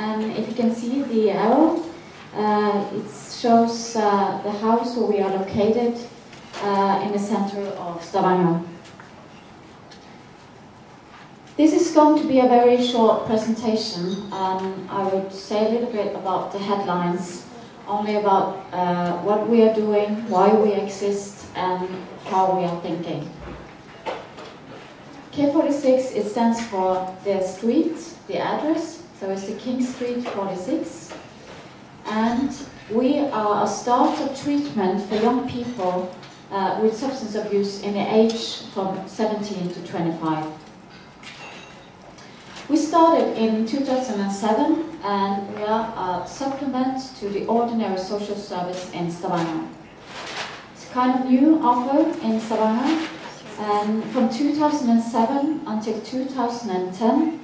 and if you can see the arrow, it shows the house where we are located in the center of Stavanger. This is going to be a very short presentation. I would say a little bit about the headlines, only about what we are doing, why we exist, and how we are thinking. K46, it stands for the street, the address, so it's the King Street 46. And we are a startup treatment for young people with substance abuse in the age from 17 to 25. We started in 2007, and we are a supplement to the ordinary social service in Stavanger. It's a kind of new offer in Stavanger, and from 2007 until 2010,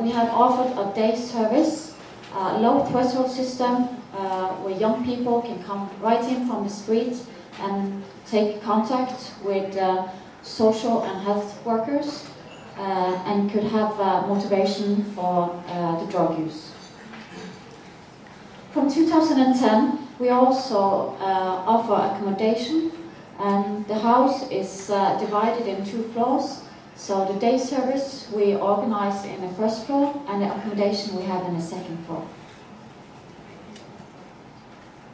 we have offered a day service, a low threshold system, where young people can come right in from the street and take contact with social and health workers, and could have motivation for the drug use. From 2010, we also offer accommodation, and the house is divided in 2 floors. So the day service we organize in the 1st floor, and the accommodation we have in the 2nd floor.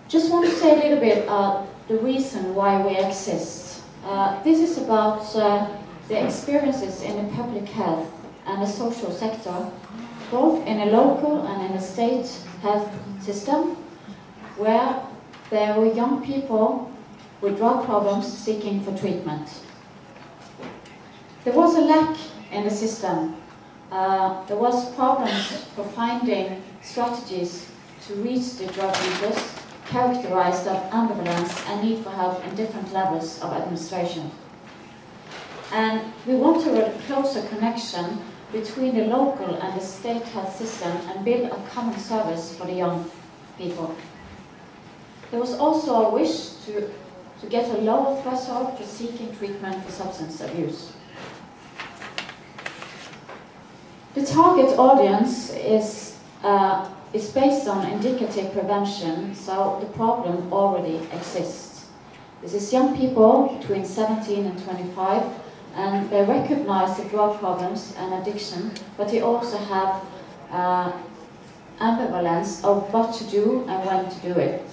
Just want to say a little bit the reason why we exist. This is about the experiences in the public health and the social sector, both in a local and in a state health system, where there were young people with drug problems seeking for treatment. There was a lack in the system. There was problems for finding strategies to reach the drug users, characterized of ambivalence and need for help in different levels of administration. And we want a closer connection between the local and the state health system and build a common service for the young people. There was also a wish to get a lower threshold for seeking treatment for substance abuse. The target audience is based on indicative prevention, so the problem already exists. This is young people between 17 and 25, and they recognize the drug problems and addiction, but they also have ambivalence of what to do and when to do it.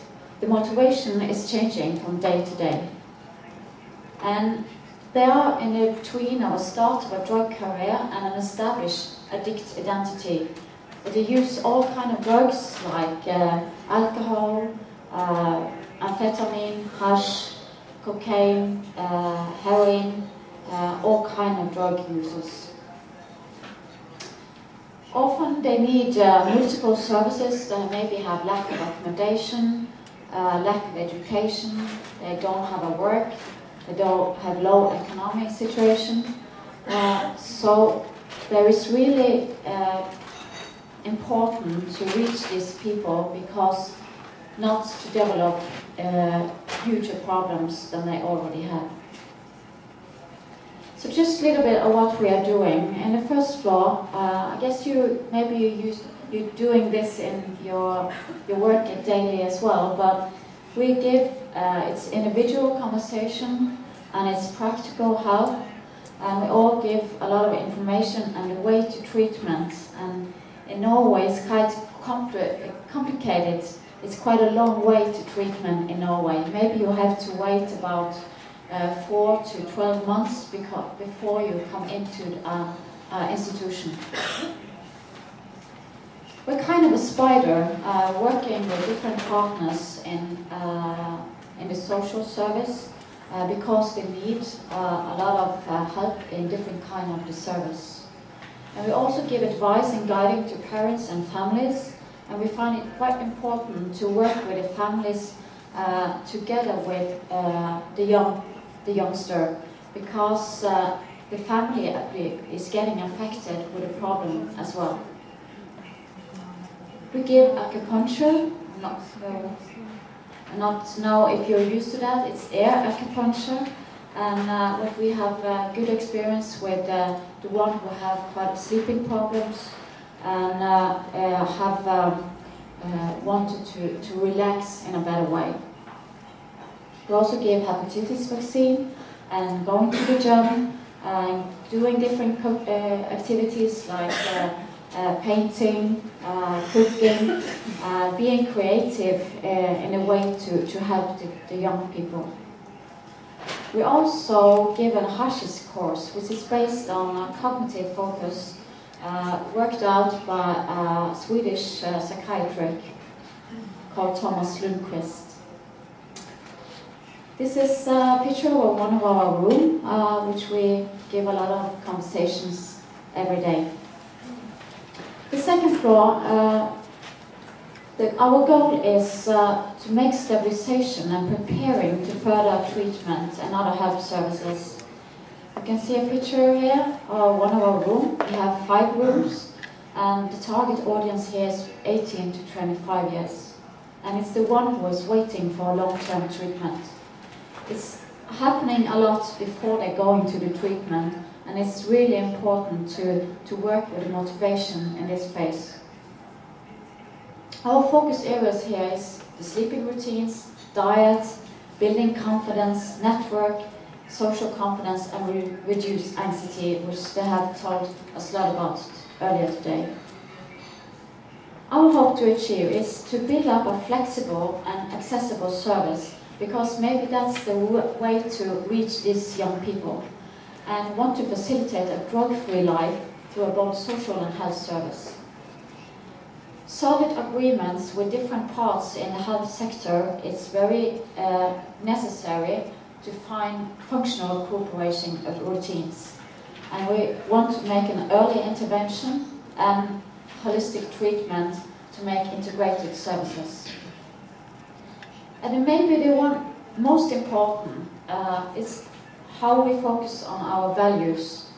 The motivation is changing from day to day. And they are in between of a start of a drug career and an established addict identity. They use all kinds of drugs like alcohol, amphetamine, hash, cocaine, heroin, all kinds of drug users. Often they need multiple services. They maybe have lack of accommodation, lack of education, they don't have a work, they don't have low economic situation. So there is really important to reach these people, because not to develop huger problems than they already have. So just a little bit of what we are doing. In the 1st floor, I guess you're doing this in your work daily as well, but we give it's individual conversation and it's practical help, and we all give a lot of information and the way to treatment. And in Norway it's quite complicated. It's quite a long way to treatment in Norway. Maybe you have to wait about 4 to 12 months before you come into an institution. We're kind of a spider, working with different partners in the social service, because they need a lot of help in different kind of the service. And we also give advice and guiding to parents and families, and we find it quite important to work with the families together with the youngster, because the family is getting affected with a problem as well. We give acupuncture. Not know if you're used to that. It's air acupuncture, and what we have good experience with the one who have quite sleeping problems, and have wanted to relax in a better way. We also give hepatitis vaccine and going to the gym, doing different activities like painting, cooking, being creative in a way to help the young people. We also give an Hashish course, which is based on a cognitive focus worked out by a Swedish psychiatrist called Thomas Lundquist. This is a picture of one of our rooms, which we give a lot of conversations every day. The second floor, our goal is to make stabilization and preparing to further treatment and other health services. You can see a picture here of one of our rooms. We have 5 rooms, and the target audience here is 18 to 25 years. And it's the one who is waiting for long-term treatment. It's happening a lot before they go into the treatment, and it's really important to work with the motivation in this phase. Our focus areas here is the sleeping routines, diet, building confidence, network, social confidence, and reduce anxiety, which they have told us a lot about earlier today. Our hope to achieve is to build up a flexible and accessible service, because maybe that's the way to reach these young people, and want to facilitate a drug-free life through both social and health service. Solid agreements with different parts in the health sector is very necessary to find functional cooperation of routines. And we want to make an early intervention and holistic treatment to make integrated services. And maybe the one most important is how we focus on our values.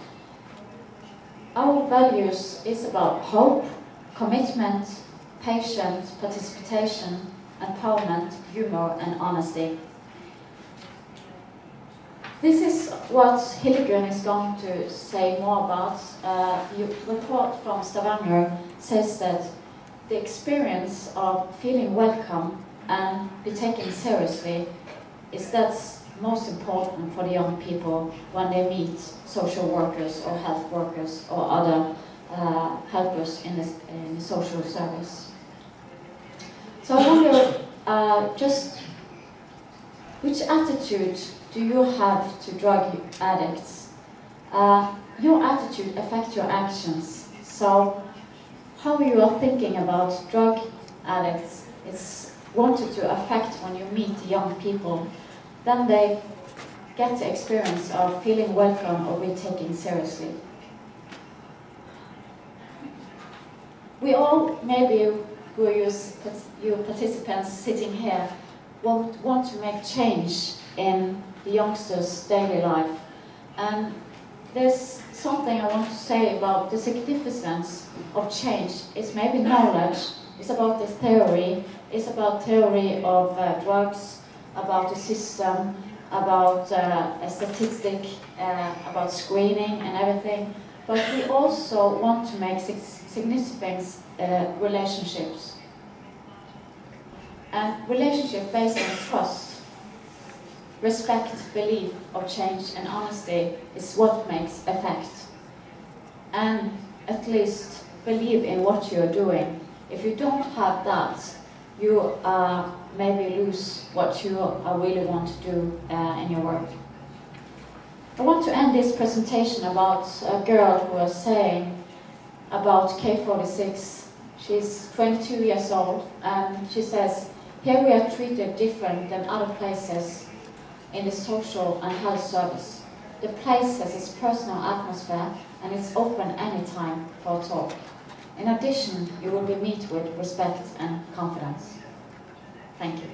Our values is about hope, commitment, patience, participation, empowerment, humor, and honesty. This is what Hildegunn is going to say more about. The report from Stavanger says that the experience of feeling welcome and be taken seriously is that's most important for the young people when they meet social workers or health workers or other helpers in the social service. So I wonder just which attitude do you have to drug addicts? Your attitude affects your actions. So how you are thinking about drug addicts is wanted to affect when you meet young people. Then they get the experience of feeling welcome or being taken seriously. We all, maybe who are you participants sitting here, want to make change in the youngsters' daily life. And there's something I want to say about the significance of change. It's maybe knowledge, it's about the theory, it's about theory of drugs, about the system, about a statistic, about screening and everything. But we also want to make significant relationships. And relationship based on trust, respect, belief of change, and honesty is what makes effect. And at least believe in what you're doing. If you don't have that, you maybe lose what you really want to do in your work. I want to end this presentation about a girl who was saying about K46. She's 22 years old, and she says, here we are treated different than other places in the social and health service. The place has its personal atmosphere, and it's open anytime for a talk. In addition, you will be met with respect and confidence. Thank you.